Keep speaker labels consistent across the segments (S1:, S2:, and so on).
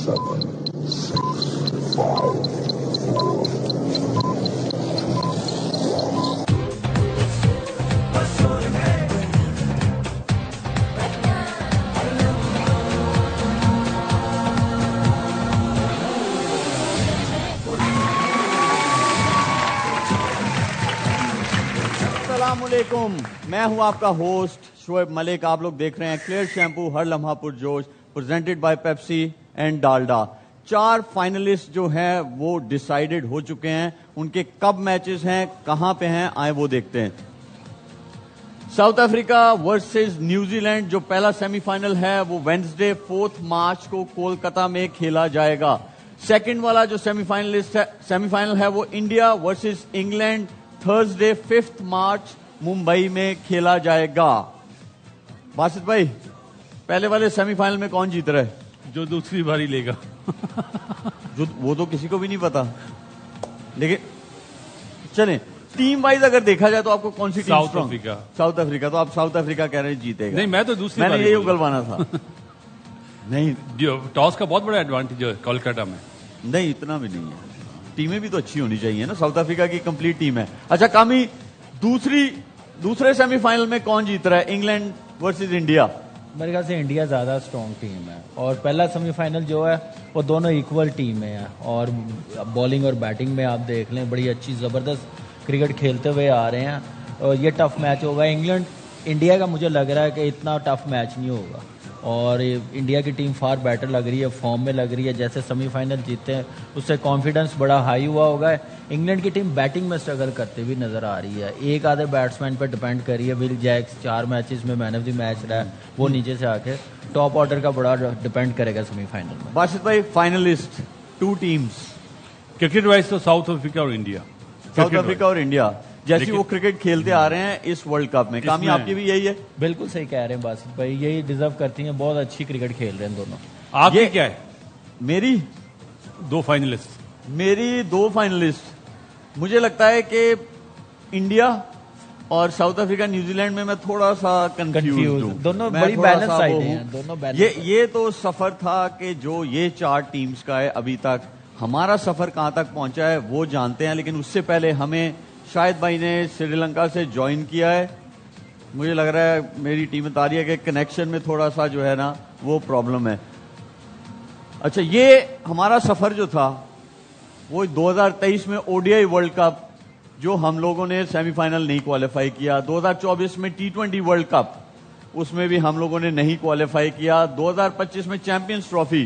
S1: السلام علیکم، میں ہوں آپ کا ہوسٹ شعیب ملک. آپ لوگ دیکھ رہے ہیں کلیئر شیمپو ہر لمحہ پرجوش presented by Pepsi and Dalda. 4 finalist جو ہیں وہ ڈیسائیڈڈ ہو چکے ہیں. ان کے کب میچز ہیں، کہاں پہ ہیں، آئیں وہ دیکھتے ہیں. South Africa versus New Zealand جو پہلا سیمی فائنل ہے وہ وینسڈے 4 مارچ کو کولکتہ میں کھیلا جائے گا. سیکنڈ والا جو سیمی فائنل ہے وہ India versus England Thursday 5 March Mumbai میں کھیلا جائے گا. باسط بھائی، پہلے والے سیمی فائنل میں کون جیت رہا ہے؟
S2: جو دوسری باری لے گا.
S1: وہ تو کسی کو بھی نہیں پتا، لیکن چلیں ٹیم وائز اگر دیکھا جائے تو آپ کو کون سی team?
S2: South Africa.
S1: South Africa. تو آپ ساؤتھ افریقہ کہہ رہے ہیں جیتے گا؟
S2: نہیں، میں تو دوسری
S1: میں نے
S2: باری
S1: یہی
S2: بولا.
S1: اگلوانا تھا. نہیں
S2: ٹاس کا بہت بڑا ایڈوانٹیج ہے کولکتہ میں.
S1: نہیں، اتنا بھی نہیں ہے. ٹیمیں بھی تو اچھی ہونی چاہیے نا. ساؤتھ افریقہ کی کمپلیٹ ٹیم ہے. اچھا کامی، دوسرے سیمی فائنل میں کون جیت رہا ہے، انگلینڈ ورسز انڈیا؟
S3: میرے خیال سے انڈیا زیادہ اسٹرانگ ٹیم ہے، اور پہلا سیمی فائنل جو ہے وہ دونوں ایکول ٹیم میں ہیں، اور بالنگ اور بیٹنگ میں آپ دیکھ لیں بڑی اچھی زبردست کرکٹ کھیلتے ہوئے آ رہے ہیں. اور یہ ٹف میچ ہوگا. انگلینڈ انڈیا کا مجھے لگ رہا ہے کہ اتنا ٹف میچ نہیں ہوگا، اور انڈیا کی ٹیم فار بیٹر لگ رہی ہے، فارم میں لگ رہی ہے. جیسے سیمی فائنل جیتے ہیں اس سے کانفیڈنس بڑا ہائی ہوا ہوگا. انگلینڈ کی ٹیم بیٹنگ میں اسٹرگل کرتے ہوئی نظر آ رہی ہے. ایک آدھے بیٹسمین پہ ڈپینڈ کر رہی ہے. ول جیکس 4 میچز میں مین آف دی میچ رہا ہے، وہ نیچے سے آ کے ٹاپ آرڈر کا بڑا ڈپینڈ کرے گا سیمی فائنل میں.
S1: باسط بھائی، فائنلسٹ 2 ٹیمز
S2: کرکٹ وائز تو ساؤتھ افریقہ اور انڈیا.
S1: ساؤتھ افریقہ اور انڈیا جیسی وہ کرکٹ کھیلتے آ رہے ہیں اس ورلڈ کپ میں. کامی، آپ کی بھی یہی ہے؟
S3: بالکل صحیح کہہ رہے ہیں باسط بھائی، یہی ڈیزرو کرتی ہیں. بہت اچھی کرکٹ کھیل رہے ہیں دونوں.
S2: آپ کی کیا ہے؟
S1: میری
S2: 2 فائنلسٹ.
S1: میری 2 فائنلسٹ مجھے لگتا ہے کہ انڈیا اور ساؤتھ افریقہ نیوزی لینڈ میں تھوڑا سا کنفیوز ہوں.
S3: دونوں بڑی بیلنس سائڈ ہیں، دونوں بیلنس.
S1: یہ تو سفر تھا کہ جو یہ 4 ٹیمز کا ہے ابھی تک. ہمارا سفر کہاں تک پہنچا ہے وہ جانتے ہیں، لیکن اس سے پہلے ہمیں شاہد بھائی نے سری لنکا سے جوائن کیا ہے. مجھے لگ رہا ہے میری ٹیم بتا رہی ہے کہ کنیکشن میں تھوڑا سا جو ہے نا وہ پرابلم ہے. اچھا، یہ ہمارا سفر جو تھا وہ 2023 میں O D I world cup جو ہم لوگوں نے سیمی فائنل نہیں کوالیفائی کیا. 2024 میں T20 ورلڈ کپ، اس میں بھی ہم لوگوں نے نہیں کوالیفائی کیا. 2025 میں چیمپئنز ٹرافی،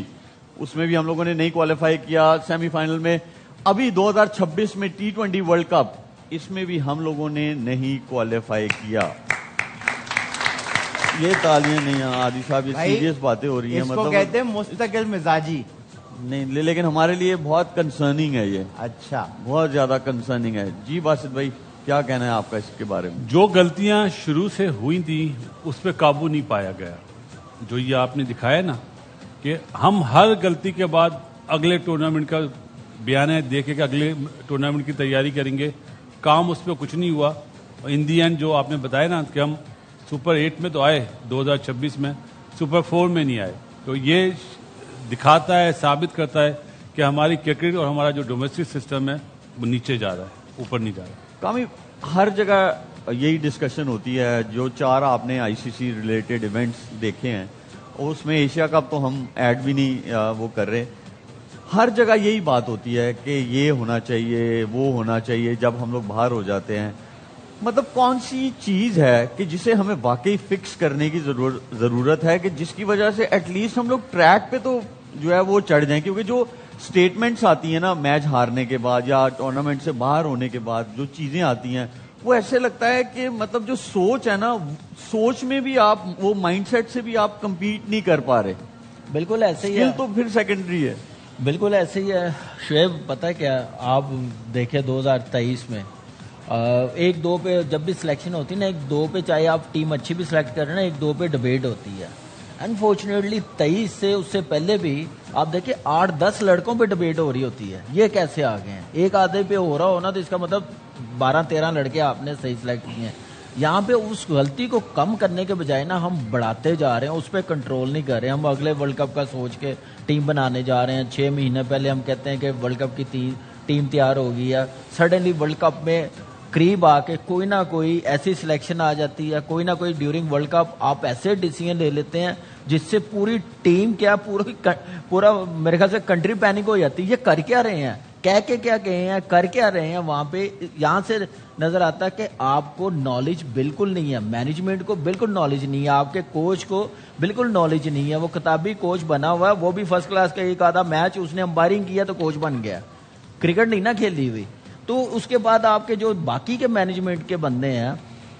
S1: اس میں بھی ہم لوگوں نے نہیں کوالیفائی کیا سیمی فائنل میں. ابھی 2026 میں T20 ورلڈ کپ، اس میں بھی ہم لوگوں نے نہیں کوالیفائی کیا. یہ تالیاں نہیں ہیں عادی صاحب، یہ سیریس باتیں ہو رہی ہیں.
S4: اس کو کہتے ہیں مستقل مزاجی.
S1: نہیں، لیکن ہمارے لیے بہت کنسرننگ ہے یہ.
S4: اچھا،
S1: بہت زیادہ کنسرننگ ہے. جی باسط بھائی، کیا کہنا ہے آپ کا اس کے بارے میں؟
S2: جو غلطیاں شروع سے ہوئی تھیں اس پہ قابو نہیں پایا گیا. جو یہ آپ نے دکھایا نا کہ ہم ہر غلطی کے بعد اگلے ٹورنامنٹ کا بیانیہ دے کے کہ اگلے ٹورنامنٹ کی تیاری کریں گے، کام اس پہ کچھ نہیں ہوا. ان دی اینڈ جو آپ نے بتایا نا کہ ہم سپر 8 میں تو آئے 2026 میں، سپر 4 میں نہیں آئے. تو یہ دکھاتا ہے، ثابت کرتا ہے کہ ہماری کرکٹ اور ہمارا جو ڈومیسٹک سسٹم ہے وہ نیچے جا رہا ہے، اوپر نہیں جا رہا.
S1: کامی، ہر جگہ یہی ڈسکشن ہوتی ہے. جو 4 آپ نے آئی سی سی ریلیٹڈ ایونٹس دیکھے ہیں، اس میں ایشیا کپ تو ہم ایڈ بھی نہیں وہ کر رہے. ہر جگہ یہی بات ہوتی ہے کہ یہ ہونا چاہیے، وہ ہونا چاہیے. جب ہم لوگ باہر ہو جاتے ہیں، مطلب کون سی چیز ہے کہ جسے ہمیں واقعی فکس کرنے کی ضرورت ہے کہ جس کی وجہ سے ایٹ لیسٹ ہم لوگ ٹریک پہ تو جو ہے وہ چڑھ جائیں. کیونکہ جو سٹیٹمنٹس آتی ہیں نا میچ ہارنے کے بعد یا ٹورنامنٹ سے باہر ہونے کے بعد، جو چیزیں آتی ہیں وہ ایسے لگتا ہے کہ مطلب جو سوچ ہے نا، سوچ میں بھی آپ وہ مائنڈ سیٹ سے بھی آپ کمپیٹ نہیں کر پا رہے.
S3: بالکل ایسے ہی ہے.
S1: تو پھر سیکنڈری ہے.
S3: بالکل ایسے ہی ہے شعیب. پتہ ہے کیا، آپ دیکھیں 2023 میں 1-2 پہ جب بھی سلیکشن ہوتی ہے نا، 1-2 پہ چاہے آپ ٹیم اچھی بھی سلیکٹ کر رہے ہیں، 1-2 پہ ڈبیٹ ہوتی ہے. انفارچونیٹلی 23 سے اس سے پہلے بھی آپ دیکھیں 8-10 لڑکوں پہ ڈبیٹ ہو رہی ہوتی ہے. یہ کیسے آ گئے ہیں؟ ایک آدھے پہ ہو رہا ہو نا تو اس کا مطلب 12-13 لڑکے آپ نے صحیح سلیکٹ کیے ہیں. یہاں پہ اس غلطی کو کم کرنے کے بجائے نا ہم بڑھاتے جا رہے ہیں, اس پہ کنٹرول نہیں کر رہے. ہم اگلے ورلڈ کپ کا سوچ کے ٹیم بنانے جا رہے ہیں. 6 مہینے پہلے ہم کہتے ہیں کہ ورلڈ کپ کی ٹیم تیار ہو گئی ہے, سڈنلی ورلڈ کپ میں قریب آ کے کوئی نہ کوئی ایسی سلیکشن آ جاتی ہے, کوئی نہ کوئی ڈیورنگ ورلڈ کپ آپ ایسے ڈیسیژن لے لیتے ہیں جس سے پوری ٹیم کیا پورا میرے خیال سے کنٹری پینک ہو جاتی ہے. یہ کر کیا رہے ہیں, کہہ کے کیا کہے ہیں, کر کیا رہے ہیں وہاں پہ. یہاں سے نظر آتا ہے کہ آپ کو نالج بالکل نہیں ہے, مینجمنٹ کو بالکل نالج نہیں ہے, آپ کے کوچ کو بالکل نالج نہیں ہے. وہ کتابی کوچ بنا ہوا ہے, وہ بھی فرسٹ کلاس کا ایک آدھا میچ اس نے امپائرنگ کیا تو کوچ بن گیا, کرکٹ نہیں نا کھیلی ہوئی. تو اس کے بعد آپ کے جو باقی کے مینجمنٹ کے بندے ہیں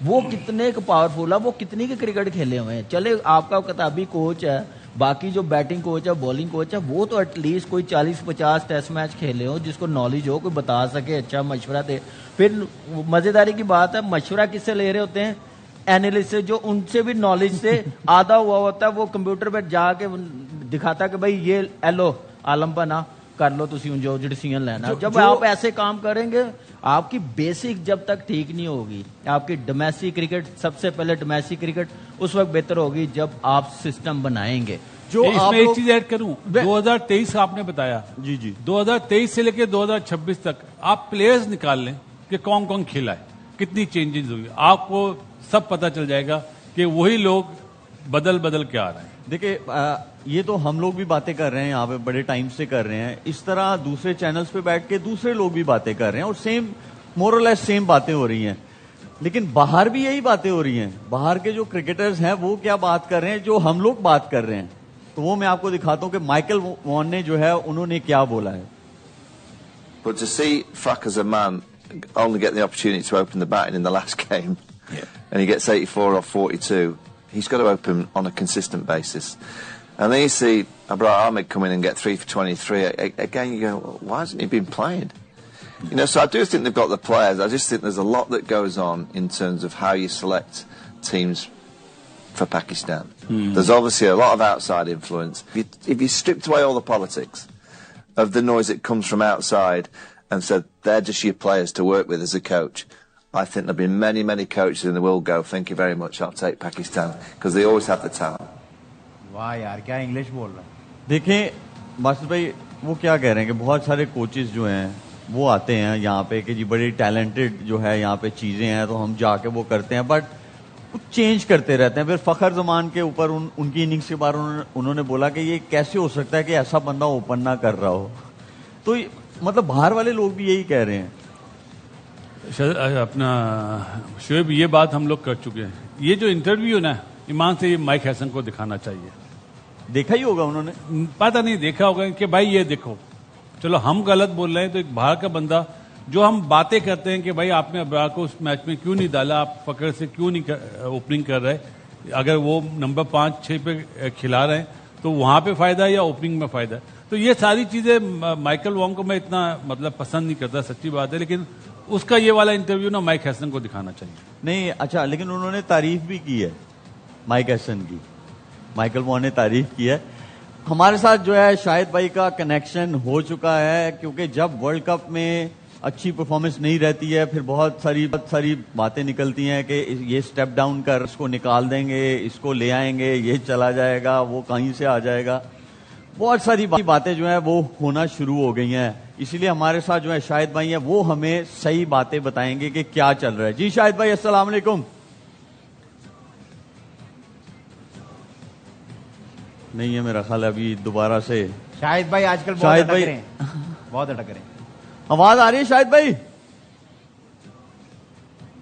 S3: وہ کتنے پاورفل ہے, وہ کتنی کے کرکٹ کھیلے ہوئے ہیں. چلے آپ کا کتابی کوچ ہے, باقی جو بیٹنگ کوچ ہے, بالنگ کوچ ہے, وہ تو ایٹ لیسٹ کوئی 40-50 ٹیسٹ میچ کھیلے ہو, جس کو نالج ہو, کوئی بتا سکے, اچھا مشورہ دے. پھر مزیداری کی بات ہے, مشورہ کس سے لے رہے ہوتے ہیں, اینالسٹ سے, جو ان سے بھی نالج سے آدھا ہوا ہوتا ہے. وہ کمپیوٹر پہ جا کے دکھاتا کہ بھائی یہ ایلو عالم بنا کر لو تسی جو ڈیسیژن لینا. جب آپ ایسے کام کریں گے, آپ کی بیسک جب تک ٹھیک نہیں ہوگی, آپ کی ڈومیسٹک کرکٹ, سب سے پہلے ڈومیسٹک کرکٹ اس وقت بہتر ہوگی جب آپ سسٹم بنائیں گے.
S2: جو اس میں ایک چیز ایڈ کروں, 2023 آپ نے بتایا,
S1: جی
S2: 2023 سے لے کے 2026 تک آپ پلیئرز نکال لیں کہ کون کون کھیلا ہے, کتنی چینجز ہوئی, آپ کو سب پتہ چل جائے گا کہ وہی لوگ بدل کے آ رہے ہیں.
S1: دیکھیں یہ تو ہم لوگ بھی باتیں کر رہے ہیں یہاں پہ, بڑے ٹائم سے کر رہے ہیں. اس طرح دوسرے چینلز پہ بیٹھ کے دوسرے لوگ بھی باتیں کر رہے ہیں, اور سیم مور اور لیس سیم باتیں ہو رہی ہیں. لیکن باہر بھی یہی باتیں ہو رہی ہیں. باہر کے جو کرکٹرز ہیں وہ کیا بات کر رہے ہیں جو ہم لوگ بات کر رہے ہیں, تو وہ میں آپ کو دکھاتا ہوں کہ مائیکل وان نے جو ہے انہوں نے کیا بولا ہے.
S5: But to see Fak as a man only get the opportunity to open the batting in the last game, and he gets 84 or 42, he's got to open on a consistent basis. And then you see Abrar Ahmed come in and get 3 for 23. Again, you go, well, why hasn't he been playing? You know, so I do think they've got the players. I just think there's a lot that goes on in terms of how you select teams for Pakistan. There's obviously a lot of outside influence. If you stripped away all the politics of the noise that comes from outside and said they're just your players to work with as a coach, I think there'll be many coaches in the world go, thank you very much, I'll take Pakistan, because they always have the talent.
S4: واہ یار کیا English بول رہا ہے.
S1: دیکھیں باسط بھائی وہ کیا کہہ رہے ہیں کہ بہت سارے کوچز جو ہیں وہ آتے ہیں یہاں پہ کہ جی بڑی ٹیلنٹڈ جو ہے یہاں پہ چیزیں ہیں تو ہم جا کے وہ کرتے ہیں, بٹ کچھ چینج کرتے رہتے ہیں. پھر فخر زمان کے اوپر ان کی اننگز کے بارے انہوں نے بولا کہ یہ کیسے ہو سکتا ہے کہ ایسا بندہ اوپن نہ کر رہا ہو. تو مطلب باہر والے لوگ بھی یہی کہہ رہے ہیں.
S2: اپنا شعیب یہ بات ہم لوگ کر چکے ہیں. یہ جو انٹرویو نا ایمان سے یہ مائک ہیسن کو دکھانا چاہیے.
S1: دیکھا ہی ہوگا انہوں نے,
S2: پتہ نہیں دیکھا ہوگا کہ بھائی یہ دیکھو, چلو ہم غلط بول رہے ہیں تو ایک باہر کا بندہ جو ہم باتیں کرتے ہیں کہ بھائی آپ نے ابرار کو اس میچ میں کیوں نہیں ڈالا, آپ فخر سے کیوں نہیں اوپننگ کر رہے, اگر وہ نمبر 5-6 پہ کھلا رہے ہیں تو وہاں پہ فائدہ ہے یا اوپننگ میں فائدہ ہے. تو یہ ساری چیزیں مائیکل وانگ کو میں اتنا مطلب پسند نہیں کرتا, سچی بات ہے, لیکن اس کا یہ والا انٹرویو نا مائک ہیسن کو دکھانا چاہیے.
S1: نہیں اچھا, لیکن انہوں نے تعریف بھی کی ہے مائک ہیسن کی, مائیکل وان نے تعریف کی ہے. ہمارے ساتھ جو ہے شاہد بھائی کا کنیکشن ہو چکا ہے, کیونکہ جب ورلڈ کپ میں اچھی پرفارمنس نہیں رہتی ہے پھر بہت ساری باتیں نکلتی ہیں کہ یہ سٹیپ ڈاؤن کر, اس کو نکال دیں گے, اس کو لے آئیں گے, یہ چلا جائے گا, وہ کہیں سے آ جائے گا. بہت ساری باتیں جو ہیں وہ ہونا شروع ہو گئی ہیں. اسی لیے ہمارے ساتھ جو ہے شاہد بھائی ہیں وہ ہمیں صحیح باتیں بتائیں گے کہ کیا چل رہا ہے. جی شاہد بھائی السلام علیکم. نہیں ہے میرا خیال ہے ابھی دوبارہ سے.
S4: شاہد بھائی آج کل
S1: شاہد
S4: بہت
S1: بھائی
S4: اٹک رہے ہیں, بہت اٹک رہے ہیں.
S1: آواز آ رہی ہے شاہد بھائی؟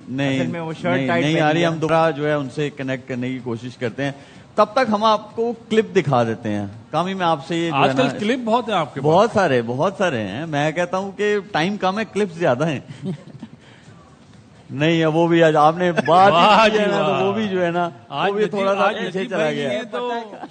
S4: اصل میں وہ شرٹ
S1: نہیں
S4: ٹائٹ
S1: نہیں
S4: پہنی
S1: آ رہی.
S4: ہے.
S1: ہم دوبارہ جو ہے ان سے کنیکٹ کرنے کی کوشش کرتے ہیں, تب تک ہم آپ کو کلپ دکھا دیتے ہیں. کامی میں آپ سے یہ
S2: آج کل کلپ بہت ہیں آپ کے پاس.
S1: بہت سارے ہیں. میں کہتا ہوں کہ ٹائم کم ہے, کلپس زیادہ ہیں. نہیں ہے وہ بھی آج آپ نے بات کی ہے نا, تو وہ بھی جو ہے نا وہ بھی تھوڑا سا پیچھے چلا گیا.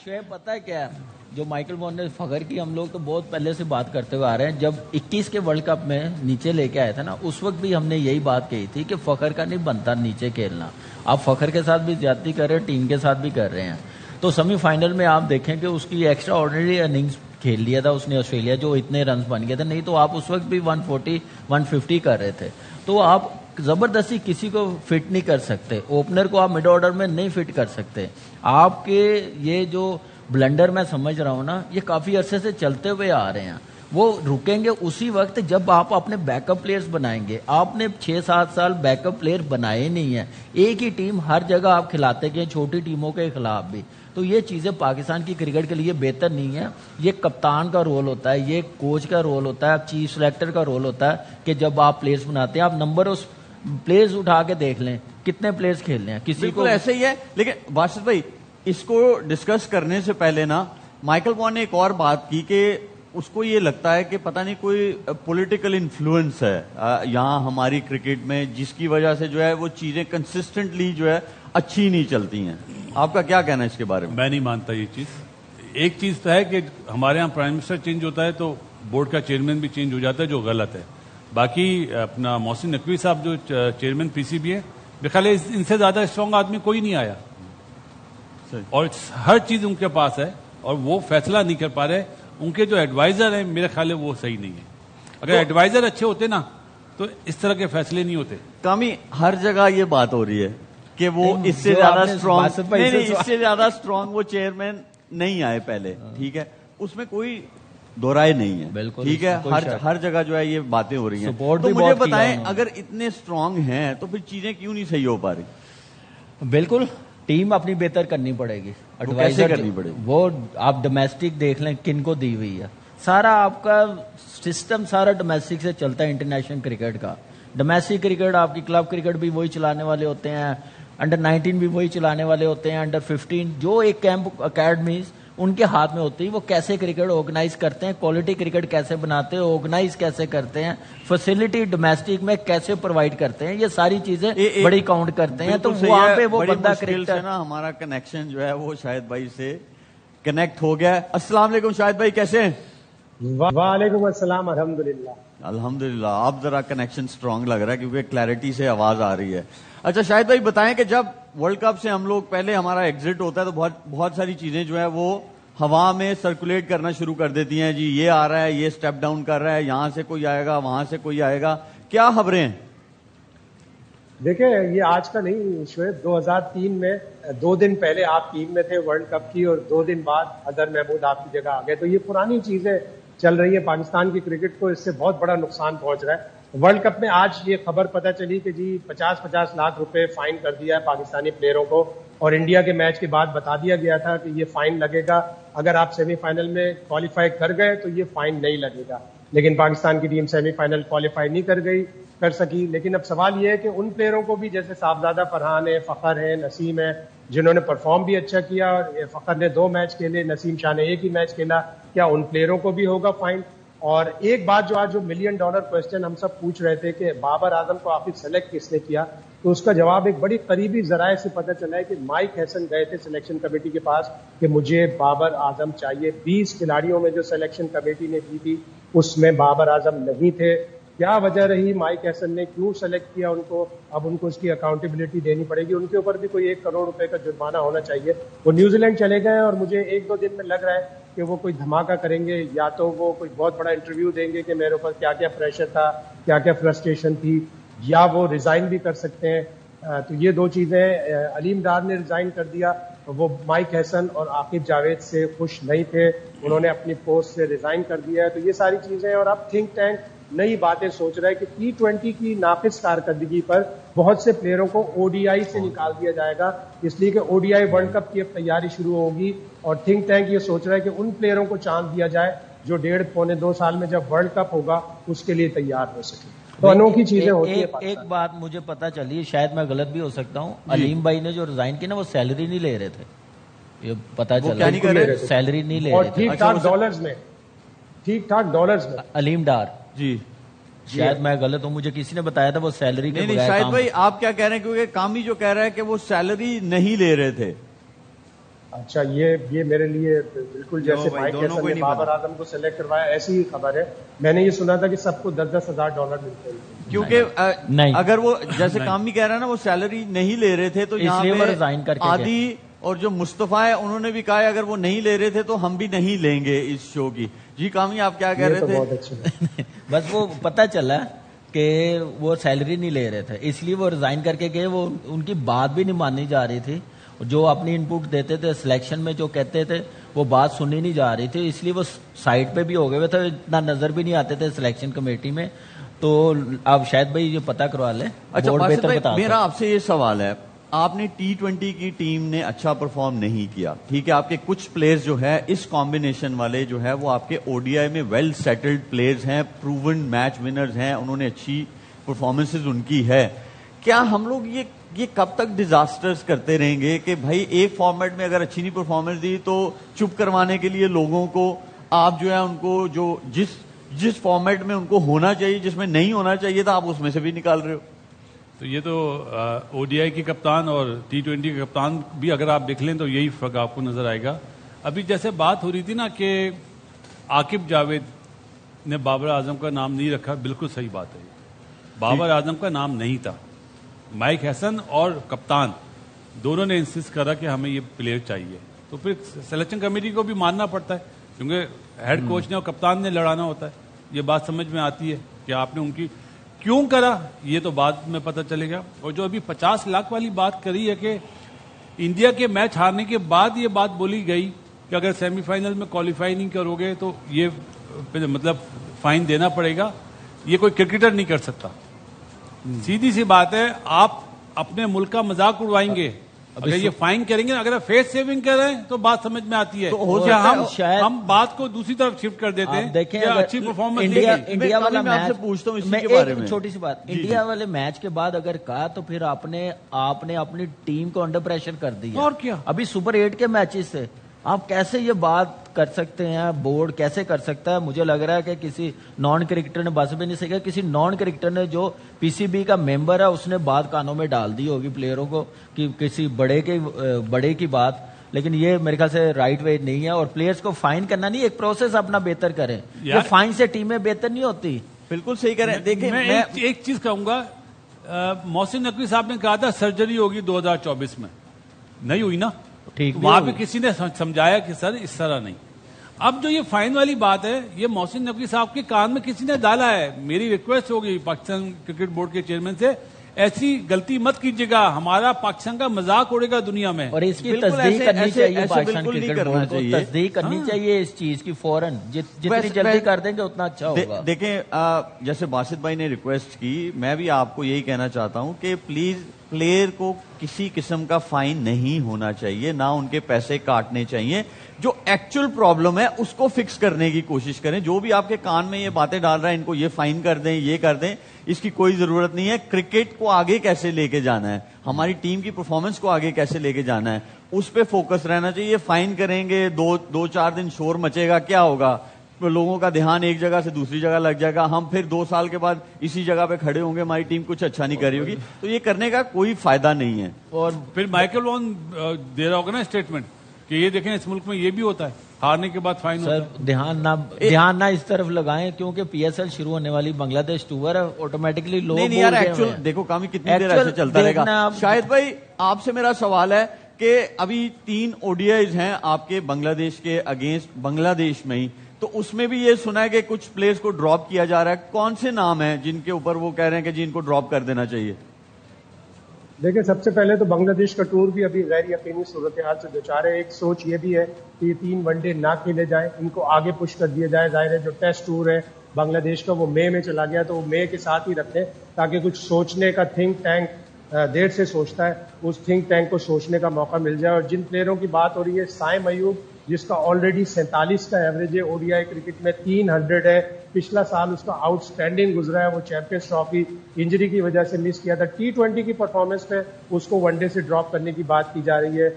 S3: شعیب پتہ ہے کیا, جو مائیکل وان نے فخر کی ہم لوگ تو بہت پہلے سے بات کرتے ہوئے آ رہے ہیں. جب 21 کے ورلڈ کپ میں نیچے لے کے آئے تھے نا, اس وقت بھی ہم نے یہی بات کہی تھی کہ فخر کا نہیں بنتا نیچے کھیلنا. آپ فخر کے ساتھ بھی زیادتی کر رہے ہیں, ٹیم کے ساتھ بھی کر رہے ہیں. تو سیمی فائنل میں آپ دیکھیں کہ اس کی ایکسٹرا آرڈنری اننگز کھیل لیا تھا اس نے آسٹریلیا, جو اتنے رنز بن گئے تھے. نہیں تو آپ اس وقت بھی 140 150 کر رہے تھے. تو آپ زبردستی کسی کو فٹ نہیں کر سکتے. اوپنر کو آپ مڈ آرڈر میں نہیں فٹ کر سکتے. آپ کے یہ جو بلنڈر میں سمجھ رہا ہوں نا, یہ کافی عرصے سے چلتے ہوئے آ رہے ہیں. وہ رکیں گے اسی وقت جب آپ اپنے بیک اپ پلیئرز بنائیں گے. آپ نے 6-7 سال بیک اپ پلیئر بنائے نہیں ہیں. ایک ہی ٹیم ہر جگہ آپ کھلاتے گئے, چھوٹی ٹیموں کے خلاف بھی. تو یہ چیزیں پاکستان کی کرکٹ کے لیے بہتر نہیں ہے. یہ کپتان کا رول ہوتا ہے, یہ کوچ کا رول ہوتا ہے, چیف سلیکٹر کا رول ہوتا ہے کہ جب آپ پلیئرز بناتے ہیں, آپ نمبر اس پلیئرز اٹھا کے دیکھ لیں کتنے پلیئرز کھیل رہے ہیں. کسی کو
S1: ایسے ہی ہے. لیکن باسط بھائی, اس کو ڈسکس کرنے سے پہلے نا مائیکل وان نے ایک اور بات کی کہ اس کو یہ لگتا ہے کہ پتہ نہیں کوئی پولیٹیکل انفلوئنس ہے یہاں ہماری کرکٹ میں, جس کی وجہ سے جو ہے وہ چیزیں کنسسٹنٹلی جو ہے اچھی نہیں چلتی ہیں. آپ کا کیا کہنا ہے اس کے بارے میں؟
S2: میں نہیں مانتا یہ چیز. ایک چیز تو ہے کہ ہمارے ہاں پرائم منسٹر چینج ہوتا ہے تو بورڈ کا چیئرمین بھی چینج ہو جاتا ہے, جو غلط ہے. باقی اپنا محسن نقوی صاحب جو چیئرمین پی سی بی ہے, میرے خیال ہے ان سے زیادہ اسٹرانگ آدمی کوئی نہیں آیا, اور ہر چیز ان کے پاس ہے اور وہ فیصلہ نہیں کر پا رہے. ان کے جو ایڈوائزر ہیں میرے خیال ہے وہ صحیح نہیں ہے. اگر ایڈوائزر اچھے ہوتے نا تو اس طرح کے فیصلے نہیں ہوتے.
S1: کامی ہر جگہ یہ بات ہو رہی ہے کہ وہ اس سے زیادہ اسٹرانگ اس سے زیادہ اسٹرانگ وہ چیئرمین نہیں آئے پہلے. ٹھیک ہے, اس میں کوئی دو رائے نہیں ہے.
S3: بالکل
S1: ٹھیک ہے, ہر جگہ جو ہے یہ باتیں ہو رہی ہیں. تو مجھے بتائیں, اگر اتنے اسٹرانگ ہیں تو پھر چیزیں کیوں نہیں صحیح ہو پا رہی؟
S3: بالکل ٹیم اپنی بہتر کرنی پڑے گی.
S1: ایڈوائزر کرنی پڑے گی.
S3: وہ آپ ڈومیسٹک دیکھ لیں کن کو دی ہوئی ہے. سارا آپ کا سسٹم سارا ڈومیسٹک سے چلتا ہے. انٹرنیشنل کرکٹ کا ڈومیسٹک کرکٹ, آپ کی کلب کرکٹ بھی وہی چلانے والے ہوتے ہیں, انڈر 19 بھی وہی چلانے والے ہوتے ہیں, انڈر 15 جو ایک کیمپ اکیڈمیز ان کے ہاتھ میں ہوتی ہے. وہ کیسے کرکٹ آرگنائز کرتے ہیں, کوالٹی کرکٹ کیسے بناتے ہیں, آرگنائز کیسے کرتے ہیں, فیسلٹی ڈومیسٹک میں کیسے پرووائڈ کرتے ہیں, یہ ساری چیزیں بڑی کاؤنٹ کرتے ہیں. تو وہاں پہ وہ بندہ کرکٹ
S1: نا, ہمارا کنیکشن جو ہے وہ شاہد بھائی سے کنیکٹ ہو گیا. السلام علیکم شاہد بھائی, کیسے ہیں؟
S6: وعلیکم السلام.
S1: الحمدللہ. آپ ذرا کنیکشن اسٹرانگ لگ رہا ہے کیونکہ کلیئرٹی سے آواز آ رہی ہے. اچھا شاہد بھائی بتائیں کہ جب ورلڈ کپ سے ہم لوگ پہلے ہمارا ایگزٹ ہوتا ہے تو بہت ساری چیزیں جو ہے وہ ہوا میں سرکولیٹ کرنا شروع کر دیتی ہیں. جی یہ آ رہا ہے, یہ سٹیپ ڈاؤن کر رہا ہے, یہاں سے کوئی آئے گا, وہاں سے کوئی آئے گا. کیا خبریں ہیں؟
S6: دیکھیں, یہ آج کا نہیں شعیب, 2003 میں 2 دن پہلے آپ ٹیم میں تھے ورلڈ کپ کی, اور 2 دن بعد اظہر محمود آپ کی جگہ آ گئے. تو یہ پرانی چیزیں چل رہی ہیں. پاکستان کی کرکٹ کو اس سے بہت بڑا نقصان پہنچ رہا ہے. ورلڈ کپ میں آج یہ خبر پتہ چلی کہ جی 50 لاکھ روپے فائن کر دیا ہے پاکستانی پلیئروں کو, اور انڈیا کے میچ کے بعد بتا دیا گیا تھا کہ یہ فائن لگے گا, اگر آپ سیمی فائنل میں کوالیفائی کر گئے تو یہ فائن نہیں لگے گا. لیکن پاکستان کی ٹیم سیمی فائنل کوالیفائی نہیں کر سکی. لیکن اب سوال یہ ہے کہ ان پلیئروں کو بھی, جیسے صاحبزادہ فرحان ہے, فخر ہے, نسیم ہے, جنہوں نے پرفارم بھی اچھا کیا, اور فخر نے 2 میچ کھیلے, نسیم شاہ نے 1 ہی میچ کھیلا, کیا ان پلیئروں کو بھی ہوگا فائن؟ اور ایک بات جو آج $1 ملین کویسچن ہم سب پوچھ رہے تھے کہ بابر اعظم کو آخر سلیکٹ کس نے کیا, تو اس کا جواب ایک بڑی قریبی ذرائع سے پتہ چلا ہے کہ مائک ہیسن گئے تھے سلیکشن کمیٹی کے پاس کہ مجھے بابر اعظم چاہیے. 20 کھلاڑیوں میں جو سلیکشن کمیٹی نے کی تھی اس میں بابر اعظم نہیں تھے. کیا وجہ رہی, مائک ہیسن نے کیوں سلیکٹ کیا ان کو؟ اب ان کو اس کی اکاؤنٹیبلٹی دینی پڑے گی. ان کے اوپر بھی کوئی 1 کروڑ روپے کا جرمانہ ہونا چاہیے. وہ نیوزی لینڈ چلے گئے, اور مجھے 1-2 دن میں لگ رہا ہے کہ وہ کوئی دھماکہ کریں گے, یا تو وہ کوئی بہت بڑا انٹرویو دیں گے کہ میرے اوپر کیا کیا پریشر تھا, کیا کیا فرسٹریشن تھی, یا وہ ریزائن بھی کر سکتے ہیں. تو یہ 2 چیزیں. علیم ڈار نے ریزائن کر دیا, وہ مائک ہیسن اور عاقب جاوید سے خوش نہیں تھے, انہوں نے اپنی پوسٹ سے ریزائن کر دیا ہے. تو یہ ساری چیزیں, اور اب تھنک ٹینک نئی باتیں سوچ رہا ہے کہ T20 کی ناقص کارکردگی پر بہت سے پلیئروں کو ODI سے نکال دیا جائے گا, اس لیے کہ ODI ورلڈ کپ کی اب تیاری شروع ہوگی, اور تھنک ٹینک یہ سوچ رہا ہے کہ ان پلیئروں کو چانس دیا جائے جو 1.5-2 سال میں جب ورلڈ کپ ہوگا اس کے لیے تیار ہو سکے. تو انوکھی چیزیں ہوتی ہیں.
S3: ایک بات مجھے پتا چلی, شاید میں غلط بھی ہو سکتا ہوں, علیم بھائی نے جو ریزائن کی نا وہ سیلری نہیں لے رہے تھے, یہ پتا چلا. سیلری نہیں لے رہے تھے,
S6: ٹھیک ٹھاک ڈالرز میں.
S3: علیم ڈار
S1: جی,
S3: شاید میں غلط ہوں, مجھے کسی نے بتایا تھا وہ سیلری کے بغیر.
S1: شاید بھائی آپ کیا کہہ رہے ہیں, کیونکہ کامی جو کہہ رہا ہے کہ وہ سیلری نہیں لے رہے تھے.
S6: اچھا, یہ میرے لیے بالکل جیسے مائک ہیسن نے بابر اعظم کو سلیکٹ کروایا ایسی ہی خبر ہے. میں نے یہ سنا تھا کہ سب کو $10,000 ملتے ہیں,
S1: کیونکہ اگر وہ جیسے کامی کہہ رہا ہے نا وہ سیلری نہیں لے رہے تھے, تو یہاں پہ عادی اور جو مصطفیٰ ہے انہوں نے بھی کہا اگر وہ نہیں لے رہے تھے تو ہم بھی نہیں لیں گے اس شو کی. جی کامی آپ کیا کہہ رہے تھے؟
S6: بہت اچھا.
S3: بس وہ پتہ چلا کہ وہ سیلری نہیں لے رہے تھے, اس لیے وہ ریزائن کر کے گئے. وہ ان کی بات بھی نہیں مانی جا رہی تھی, جو اپنی ان پٹ دیتے تھے سلیکشن میں جو کہتے تھے وہ بات سنی نہیں جا رہی تھی, اس لیے وہ سائڈ پہ بھی ہو گئے تھے, اتنا نظر بھی نہیں آتے تھے سلیکشن کمیٹی میں. تو آپ شاید بھائی یہ پتہ کروا لیں.
S1: اچھا
S3: بورڈ
S1: باسط
S3: بہتر
S1: بھائی,
S3: بتا
S1: میرا آپ سے یہ سوال ہے, آپ نے T20 کی ٹیم نے اچھا پرفارم نہیں کیا, ٹھیک ہے, آپ کے کچھ پلیئرز جو ہے اس کمبینیشن والے جو ہے وہ آپ کے ODI میں ویل سیٹلڈ پلیئرز ہیں, پروون میچ ونرز ہیں, انہوں نے اچھی پرفارمنسز ان کی ہے. کیا ہم لوگ یہ کب تک ڈیزاسٹرز کرتے رہیں گے کہ بھائی ایک فارمیٹ میں اگر اچھی نہیں پرفارمنس دی تو چپ کروانے کے لیے لوگوں کو آپ جو ہے ان کو جو جس فارمیٹ میں ان کو ہونا چاہیے, جس میں نہیں ہونا چاہیے تھا, آپ اس میں سے بھی نکال رہے ہو؟
S2: تو یہ تو ODI کے کپتان اور T20 کے کپتان بھی اگر آپ دیکھ لیں تو یہی فرق آپ کو نظر آئے گا. ابھی جیسے بات ہو رہی تھی نا کہ عاقب جاوید نے بابر اعظم کا نام نہیں رکھا, بالکل صحیح بات ہے. بابر اعظم کا نام نہیں تھا, مائک ہیسن اور کپتان دونوں نے انسسٹ کرا کہ ہمیں یہ پلیئر چاہیے, تو پھر سلیکشن کمیٹی کو بھی ماننا پڑتا ہے کیونکہ ہیڈ کوچ نے اور کپتان نے لڑانا ہوتا ہے. یہ بات سمجھ میں آتی ہے کہ آپ نے ان کی کیوں کرا, یہ تو بعد میں پتہ چلے گا. اور جو ابھی 50 لاکھ والی بات کری ہے کہ انڈیا کے میچ ہارنے کے بعد یہ بات بولی گئی کہ اگر سیمی فائنل میں کوالیفائی نہیں کرو گے تو یہ مطلب فائن دینا پڑے گا, یہ کوئی کرکٹر نہیں کر سکتا. سیدھی سی بات ہے, آپ اپنے ملک کا مذاق اڑوائیں گے اگر یہ فائن کریں گے. اگر فیس سیونگ کر رہے ہیں تو بات سمجھ میں آتی ہے, ہم بات کو دوسری طرف شفٹ کر دیتے ہیں.
S3: دیکھیں
S2: اچھی پرفارمنس
S3: انڈیا والا
S1: میچ پوچھتا ہوں
S3: میں ایک چھوٹی سی بات, انڈیا والے میچ کے بعد اگر کہا تو پھر آپ نے اپنی ٹیم کو انڈر پریشر کر دیا.
S2: اور کیا,
S3: ابھی سپر 8 کے میچز سے آپ کیسے یہ بات کر سکتے ہیں, بورڈ کیسے کر سکتا ہے؟ مجھے لگ رہا ہے کہ کسی نان کرکٹر نے بس بھی نہیں سکا, کسی نان کرکٹر نے جو PCB کا ممبر ہے اس نے بات کانوں میں ڈال دی ہوگی پلیئروں کو کہ کسی بڑے کی بات. لیکن یہ میرے خیال سے رائٹ وے نہیں ہے, اور پلیئرز کو فائن کرنا نہیں, ایک پروسیس اپنا بہتر کریں. یہ فائن سے ٹیمیں بہتر نہیں ہوتی.
S1: بالکل صحیح کریں. دیکھیں
S2: میں ایک چیز کہوں گا, محسن نقوی صاحب نے کہا تھا سرجری ہوگی 2024 میں, نہیں ہوئی نا,
S3: ٹھیک
S2: وہاں پہ کسی نے سمجھایا کہ سر اس طرح نہیں. اب جو یہ فائن والی بات ہے یہ محسن نقوی صاحب کے کان میں کسی نے ڈالا ہے. میری ریکویسٹ ہوگی پاکستان کرکٹ بورڈ کے چیئرمین سے, ایسی غلطی مت کیجیے گا, ہمارا پاکستان کا مذاق اڑے گا دنیا میں.
S3: اور اس کی تصدیق کرنی چاہیے, پاکستان کرکٹ بورڈ کو تصدیق کرنی چاہیے اس چیز کی فوراً, جتنی جلدی کر دیں گے اتنا اچھا ہوگا.
S1: دیکھیں جیسے باسط بھائی نے ریکویسٹ کی, میں بھی آپ کو یہی کہنا چاہتا ہوں کہ پلیز پلیئر کو کسی قسم کا فائن نہیں ہونا چاہیے, نہ ان کے پیسے کاٹنے چاہیے. جو ایکچوئل پرابلم ہے اس کو فکس کرنے کی کوشش کریں. جو بھی آپ کے کان میں یہ باتیں ڈال رہا ہے ان کو یہ فائن کر دیں, یہ کر دیں, اس کی کوئی ضرورت نہیں ہے. کرکٹ کو آگے کیسے لے کے جانا ہے, ہماری ٹیم کی پرفارمنس کو آگے کیسے لے کے جانا ہے, اس پہ فوکس رہنا چاہیے. فائن کریں گے, 2-4 دن شور مچے گا, کیا ہوگا, لوگوں کا دھیان ایک جگہ سے دوسری جگہ لگ جائے گا, ہم پھر 2 سال کے بعد اسی جگہ پہ کھڑے ہوں گے, ہماری ٹیم کچھ اچھا نہیں کر رہی ہوگی. تو یہ کرنے کا کوئی فائدہ نہیں ہے.
S2: اور پھر مائیکل وان دے رہا ہوگا نا اسٹیٹمنٹ کہ یہ دیکھیں اس ملک میں یہ بھی ہوتا ہے, ہارنے کے بعد فائن ہوتا ہے.
S3: دھیان نہ اس طرف لگائیں کیونکہ PSL شروع ہونے والی بنگلہ دیش ٹور ہے, آٹومیٹکلی لوگ
S1: نہیں یار, ایکچوئل دیکھو کامی کتنی دیر ایسے چلتا رہے گا. شاہد بھائی آپ سے میرا سوال ہے کہ ابھی 3 ODIs ہیں آپ کے بنگلہ دیش کے اگینسٹ بنگلہ دیش میں ہی, تو اس میں بھی یہ سنا ہے کہ کچھ پلیئرز کو ڈراپ کیا جا رہا ہے. کون سے نام ہیں جن کے اوپر وہ کہہ رہے ہیں کہ جن کو ڈراپ کر دینا چاہیے؟
S6: دیکھیں سب سے پہلے تو بنگلہ دیش کا ٹور بھی ابھی غیر یقینی صورتحال سے دوچار ہے. ایک سوچ یہ بھی ہے کہ یہ 3 ون ڈے نہ کھیلے جائیں, ان کو آگے پش کر دیا جائے. ظاہر ہے جو ٹیسٹ ٹور ہے بنگلہ دیش کا وہ مئی میں چلا گیا, تو وہ مئی کے ساتھ ہی رکھیں تاکہ کچھ سوچنے کا تھنک ٹینک دیر سے سوچتا ہے, اس تھنک ٹینک کو سوچنے کا موقع مل جائے. اور جن پلیئروں کی بات ہو رہی ہے, سائم ایوب جس کا آلریڈی 47 کا ایوریج ہے ODI کرکٹ میں, 300 ہے, پچھلا سال اس کا آؤٹ سٹینڈنگ گزرا ہے, وہ چیمپئنز ٹرافی انجری کی وجہ سے مس کیا تھا. T20 کی پرفارمنس میں اس کو ون ڈے سے ڈراپ کرنے کی بات کی جا رہی ہے.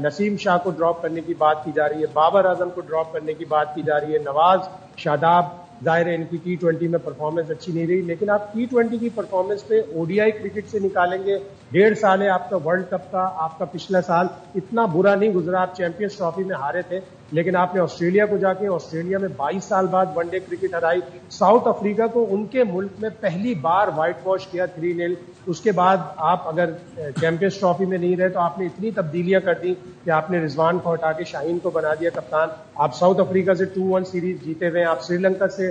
S6: نسیم شاہ کو ڈراپ کرنے کی بات کی جا رہی ہے, بابر اعظم کو ڈراپ کرنے کی بات کی جا رہی ہے, نواز, شاداب. ظاہر ہے ان کی T20 میں پرفارمنس اچھی نہیں رہی, لیکن آپ T20 کی پرفارمنس پہ ODI کرکٹ سے نکالیں گے. 1.5 سال ہے آپ کا ورلڈ کپ کا, آپ کا پچھلا سال اتنا برا نہیں گزرا, آپ چیمپئنز ٹرافی میں ہارے تھے, لیکن آپ نے آسٹریلیا کو جا کے آسٹریلیا میں 22 سال بعد ون ڈے کرکٹ ہرائی. ساؤتھ افریقہ کو ان کے ملک میں پہلی بار وائٹ واش کیا 3-0. اس کے بعد آپ اگر چیمپئنز ٹرافی میں نہیں رہے تو آپ نے اتنی تبدیلیاں کر دی کہ آپ نے رضوان کو ہٹا کے شاہین کو بنا دیا کپتان. آپ ساؤتھ افریقہ سے 2-1 سیریز جیتے ہوئے, آپ سری لنکا سے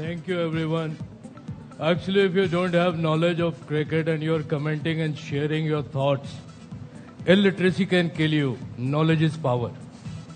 S7: Thank you everyone. Actually, if you don't have knowledge of cricket and you're commenting and sharing your thoughts, illiteracy can kill you. Knowledge is power.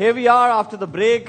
S1: Here we are after the break,